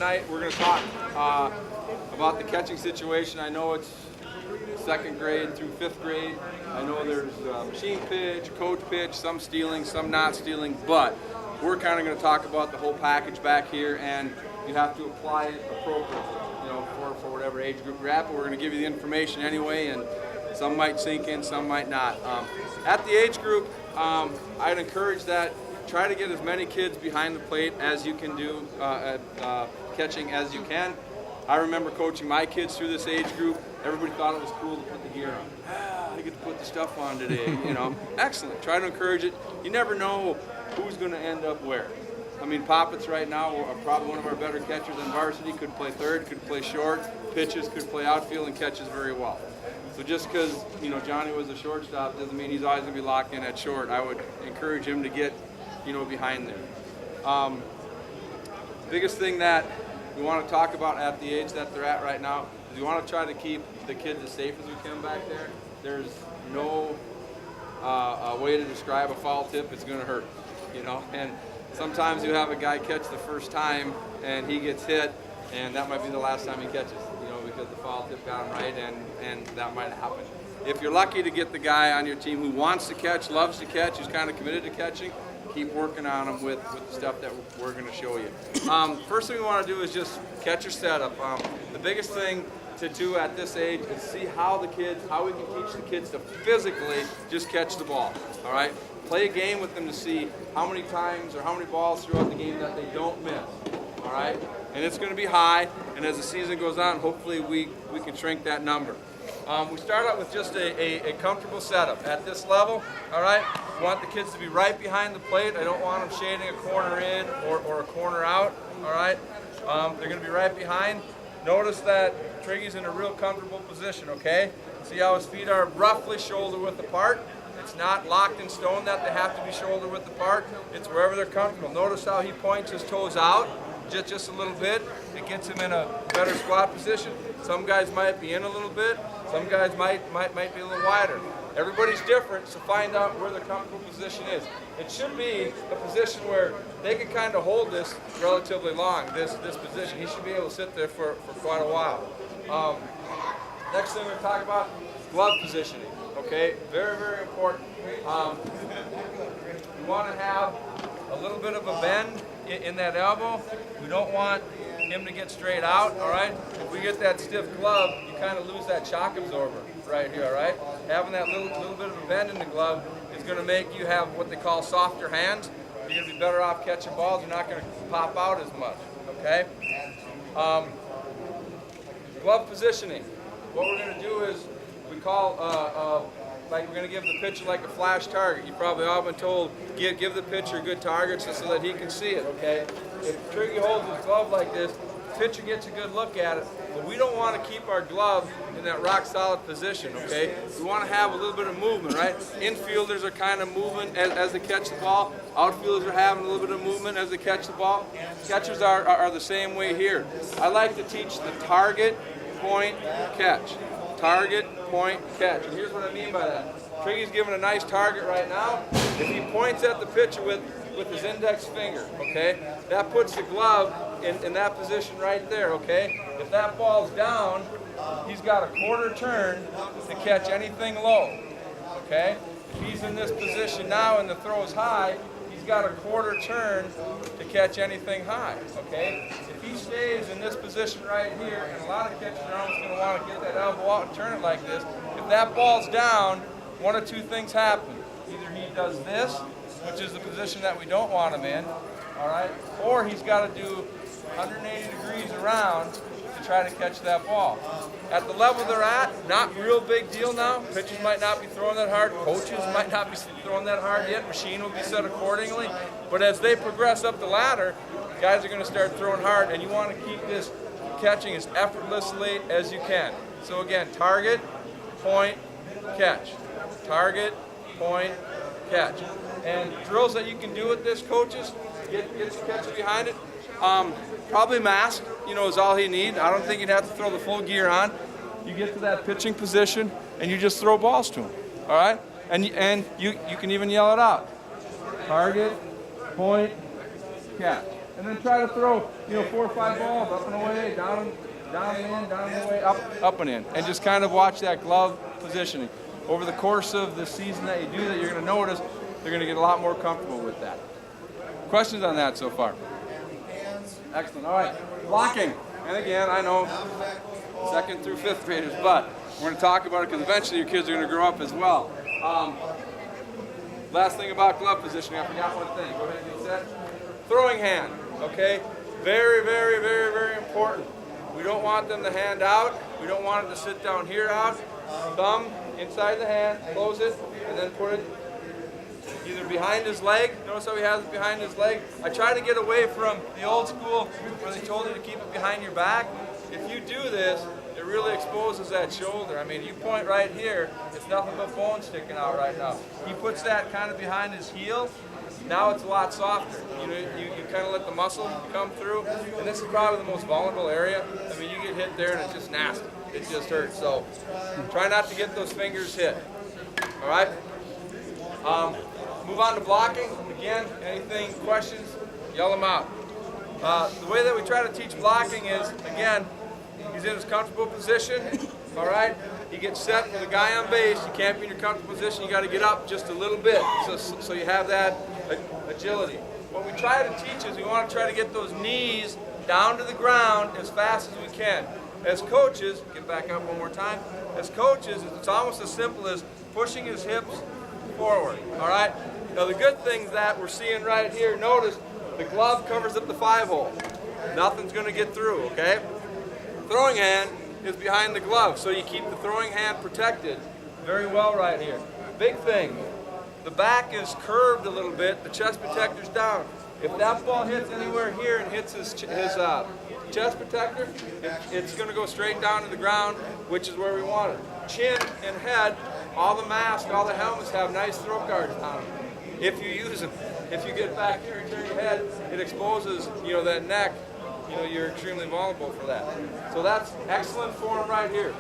tonight we're going to talk about the catching situation. I know it's second grade through fifth grade. I know there's machine pitch, coach pitch, some stealing, some not stealing, but we're kind of going to talk about the whole package back here, and you have to apply it appropriately, you know, for whatever age group you're at. But we're going to give you the information anyway, and some might sink in, some might not. At the age group, I'd encourage that. Try to get as many kids behind the plate as you can do catching as you can. I remember coaching my kids through this age group. Everybody thought it was cool to put the gear on. I get to put the stuff on today, you know. Excellent. Try to encourage it. You never know who's going to end up where. I mean, Poppets right now are probably one of our better catchers in varsity. Could play third, could play short, pitches, could play outfield, and catches very well. So just because, you know, Johnny was a shortstop doesn't mean he's always going to be locked in at short. I would encourage him to get, you know, behind there. Biggest thing that we want to talk about at the age that they're at right now is we want to try to keep the kids as safe as we can back there. There's no way to describe a foul tip. It's going to hurt, you know. And sometimes you have a guy catch the first time and he gets hit, and that might be the last time he catches, you know, because the foul tip got him right, and that might happen. If you're lucky to get the guy on your team who wants to catch, loves to catch, who's kind of committed to catching, keep working on them with the stuff that we're going to show you. First thing we want to do is just catch your setup. The biggest thing to do at this age is see how we can teach the kids to physically just catch the ball, all right? Play a game with them to see how many times or how many balls throughout the game that they don't miss, all right? And it's going to be high, and as the season goes on, hopefully we can shrink that number. We start out with just a comfortable setup. At this level, all right, we want the kids to be right behind the plate. I don't want them shading a corner in or a corner out, all right? They're going to be right behind. Notice that Triggy's in a real comfortable position, okay? See how his feet are roughly shoulder width apart? It's not locked in stone that they have to be shoulder width apart. It's wherever they're comfortable. Notice how he points his toes out just a little bit. It gets him in a better squat position. Some guys might be in a little bit. Some guys might be a little wider. Everybody's different, so find out where their comfortable position is. It should be a position where they can kind of hold this relatively long, this position. He should be able to sit there for quite a while. Next thing we're going to talk about is glove positioning. Okay, very, very important. We want to have a little bit of a bend in that elbow. We don't want him to get straight out, all right? If we get that stiff glove, you kind of lose that shock absorber right here, all right? Having that little bit of a bend in the glove is going to make you have what they call softer hands. You're going to be better off catching balls. You're not going to pop out as much, okay? Glove positioning. What we're going to do is we call, like we're going to give the pitcher like a flash target. You've probably all been told, give the pitcher good targets so that he can see it, okay? If Triggy holds his glove like this, the pitcher gets a good look at it, but we don't want to keep our glove in that rock solid position, okay? We want to have a little bit of movement, right? Infielders are kind of moving as they catch the ball. Outfielders are having a little bit of movement as they catch the ball. Catchers are the same way here. I like to teach the target, point, catch. Target, point, catch. And here's what I mean by that. Triggy's giving a nice target right now. If he points at the pitcher with his index finger, okay, that puts the glove in that position right there, okay? If that ball's down, he's got a quarter turn to catch anything low, okay? If he's in this position now and the throw's high, he's got a quarter turn to catch anything high, okay? If he stays in this position right here, and a lot of catchers are almost going to want to get that elbow out and turn it like this, if that ball's down, one of two things happen. Either he does this, which is the position that we don't want him in, all right, or he's got to do 180 degrees around to try to catch that ball. At the level they're at, not real big deal now. Pitchers might not be throwing that hard. Coaches might not be throwing that hard yet. Machine will be set accordingly. But as they progress up the ladder, guys are going to start throwing hard, and you want to keep this catching as effortlessly as you can. So again, target, point, catch. Target, point, catch. And drills that you can do with this, coaches, get the catcher behind it. Probably mask, you know, is all he needs. I don't think he'd have to throw the full gear on. You get to that pitching position and you just throw balls to him, all right? And you can even yell it out. Target, point, catch. and then try to throw, 4 or 5 balls up and away, down and in, down and away, up and in, and just kind of watch that glove positioning. Over the course of the season that you do that, you're going to notice you're going to get a lot more comfortable with that. Questions on that so far? Excellent. All right, blocking. And again, I know 2nd through 5th graders, but we're going to talk about it because eventually your kids are going to grow up as well. Last thing about glove positioning, I forgot one thing. Go ahead and do that. Throwing hand, okay? Very, very, very, very important. We don't want them to hand out. We don't want them to sit down here out. Thumb inside the hand, close it, and then put it either behind his leg. Notice how he has it behind his leg. I try to get away from the old school where they told you to keep it behind your back. If you do this, it really exposes that shoulder. I mean, you point right here, it's nothing but bone sticking out right now. He puts that kind of behind his heel. Now it's a lot softer. You kind of let the muscle come through, and this is probably the most vulnerable area. I mean, you get hit there and it's just nasty. It just hurts. So try not to get those fingers hit. All right? Move on to blocking. Again, anything, questions, yell them out. The way that we try to teach blocking is, again, he's in his comfortable position, all right? He gets set with a guy on base. You can't be in your comfortable position. You got to get up just a little bit so you have that agility. What we try to teach is we want to try to get those knees down to the ground as fast as we can. As coaches, get back up one more time. As coaches, it's almost as simple as pushing his hips forward, all right? Now the good thing that we're seeing right here, notice the glove covers up the 5-hole. Nothing's going to get through, okay? Throwing hand is behind the glove, so you keep the throwing hand protected very well right here. Big thing, the back is curved a little bit, the chest protector's down. If that ball hits anywhere here and hits his chest protector, it's going to go straight down to the ground, which is where we want it. Chin and head, all the masks, all the helmets have nice throat guards on them. If you use them, if you get back here and turn your head, it exposes, that neck. You're extremely vulnerable for that. So that's excellent form right here.